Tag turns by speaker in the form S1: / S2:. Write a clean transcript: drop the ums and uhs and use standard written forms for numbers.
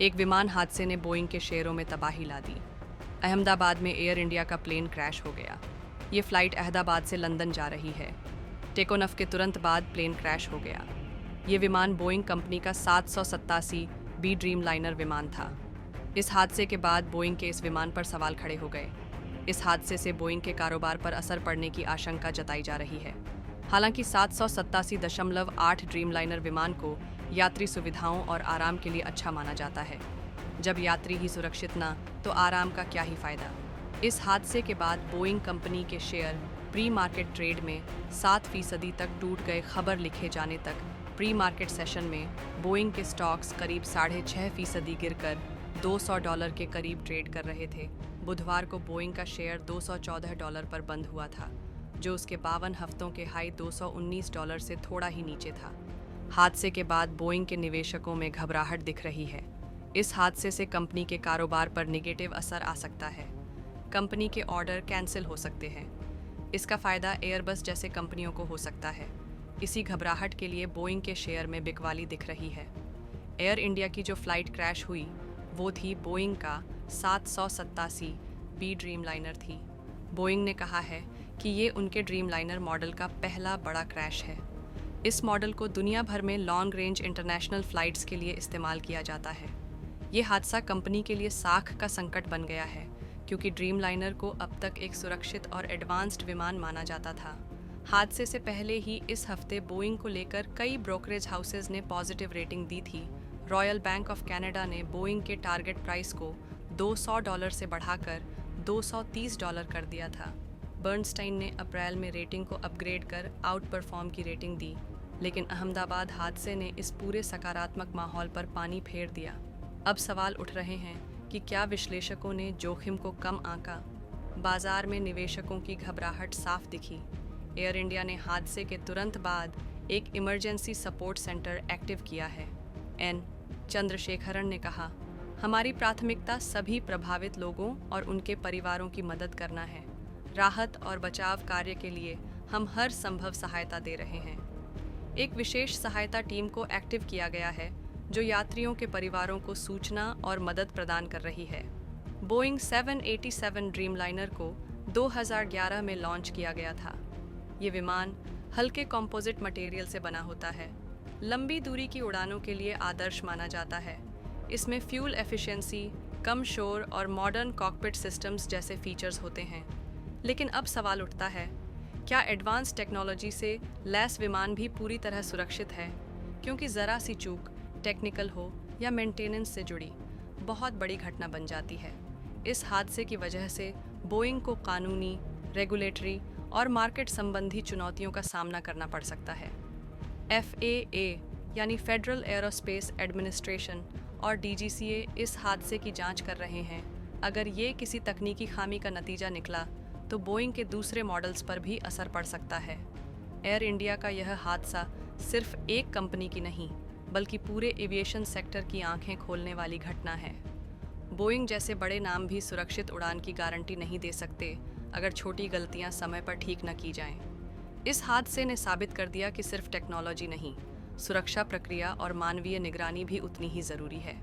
S1: एक विमान हादसे ने बोइंग के शेयरों में तबाही ला दी। अहमदाबाद में एयर इंडिया का प्लेन क्रैश हो गया। ये फ्लाइट अहमदाबाद से लंदन जा रही है। टेकोनफ के तुरंत बाद प्लेन क्रैश हो गया। ये विमान बोइंग कंपनी का 787 बी ड्रीम लाइनर विमान था। इस हादसे के बाद बोइंग के इस विमान पर सवाल खड़े हो गए। इस हादसे से बोइंग के कारोबार पर असर पड़ने की आशंका जताई जा रही है। हालांकि 787.8 ड्रीम लाइनर विमान को यात्री सुविधाओं और आराम के लिए अच्छा माना जाता है। जब यात्री ही सुरक्षित ना, तो आराम का क्या ही फायदा। इस हादसे के बाद बोइंग कंपनी के शेयर प्री मार्केट ट्रेड में 7% तक टूट गए। खबर लिखे जाने तक प्री मार्केट सेशन में बोइंग के स्टॉक्स करीब 6.5% गिरकर $200 के करीब ट्रेड कर रहे थे। बुधवार को बोइंग का शेयर $214 पर बंद हुआ था, जो उसके 52 हफ्तों के हाई $219 से थोड़ा ही नीचे था। हादसे के बाद बोइंग के निवेशकों में घबराहट दिख रही है। इस हादसे से कंपनी के कारोबार पर नेगेटिव असर आ सकता है। कंपनी के ऑर्डर कैंसिल हो सकते हैं। इसका फायदा एयरबस जैसे कंपनियों को हो सकता है। इसी घबराहट के लिए बोइंग के शेयर में बिकवाली दिख रही है। एयर इंडिया की जो फ्लाइट क्रैश हुई वो थी बोइंग का 787 बी ड्रीम लाइनर थी। बोइंग ने कहा है कि ये उनके ड्रीम लाइनर मॉडल का पहला बड़ा क्रैश है। इस मॉडल को दुनिया भर में लॉन्ग रेंज इंटरनेशनल फ्लाइट्स के लिए इस्तेमाल किया जाता है। ये हादसा कंपनी के लिए साख का संकट बन गया है, क्योंकि ड्रीम लाइनर को अब तक एक सुरक्षित और एडवांस्ड विमान माना जाता था। हादसे से पहले ही इस हफ्ते बोइंग को लेकर कई ब्रोकरेज हाउसेज ने पॉजिटिव रेटिंग दी थी। रॉयल बैंक ऑफ कनाडा ने बोइंग के टारगेट प्राइस को $200 से बढ़ाकर $230 कर दिया था। बर्नस्टाइन ने अप्रैल में रेटिंग को अपग्रेड कर आउट परफॉर्म की रेटिंग दी, लेकिन अहमदाबाद हादसे ने इस पूरे सकारात्मक माहौल पर पानी फेर दिया। अब सवाल उठ रहे हैं कि क्या विश्लेषकों ने जोखिम को कम आंका। बाजार में निवेशकों की घबराहट साफ दिखी। एयर इंडिया ने हादसे के तुरंत बाद एक इमरजेंसी सपोर्ट सेंटर एक्टिव किया है। एन चंद्रशेखरन ने कहा, हमारी प्राथमिकता सभी प्रभावित लोगों और उनके परिवारों की मदद करना है। राहत और बचाव कार्य के लिए हम हर संभव सहायता दे रहे हैं। एक विशेष सहायता टीम को एक्टिव किया गया है, जो यात्रियों के परिवारों को सूचना और मदद प्रदान कर रही है। बोइंग 787 ड्रीमलाइनर को 2011 में लॉन्च किया गया था। ये विमान हल्के कंपोजिट मटेरियल से बना होता है। लंबी दूरी की उड़ानों के लिए आदर्श माना जाता है। इसमें फ्यूल एफिशिएंसी, कम शोर और मॉडर्न कॉकपिट सिस्टम्स जैसे फीचर्स होते हैं। लेकिन अब सवाल उठता है, क्या एडवांस टेक्नोलॉजी से लैस विमान भी पूरी तरह सुरक्षित है? क्योंकि ज़रा सी चूक, टेक्निकल हो या मेंटेनेंस से जुड़ी, बहुत बड़ी घटना बन जाती है। इस हादसे की वजह से बोइंग को कानूनी, रेगुलेटरी और मार्केट संबंधी चुनौतियों का सामना करना पड़ सकता है। FAA यानी फेडरल एरोस्पेस एडमिनिस्ट्रेशन और DGCA इस हादसे की जांच कर रहे हैं। अगर ये किसी तकनीकी खामी का नतीजा निकला तो बोइंग के दूसरे मॉडल्स पर भी असर पड़ सकता है। एयर इंडिया का यह हादसा सिर्फ एक कंपनी की नहीं, बल्कि पूरे एविएशन सेक्टर की आंखें खोलने वाली घटना है। बोइंग जैसे बड़े नाम भी सुरक्षित उड़ान की गारंटी नहीं दे सकते अगर छोटी गलतियां समय पर ठीक न की जाएं। इस हादसे ने साबित कर दिया कि सिर्फ टेक्नोलॉजी नहीं, सुरक्षा प्रक्रिया और मानवीय निगरानी भी उतनी ही ज़रूरी है।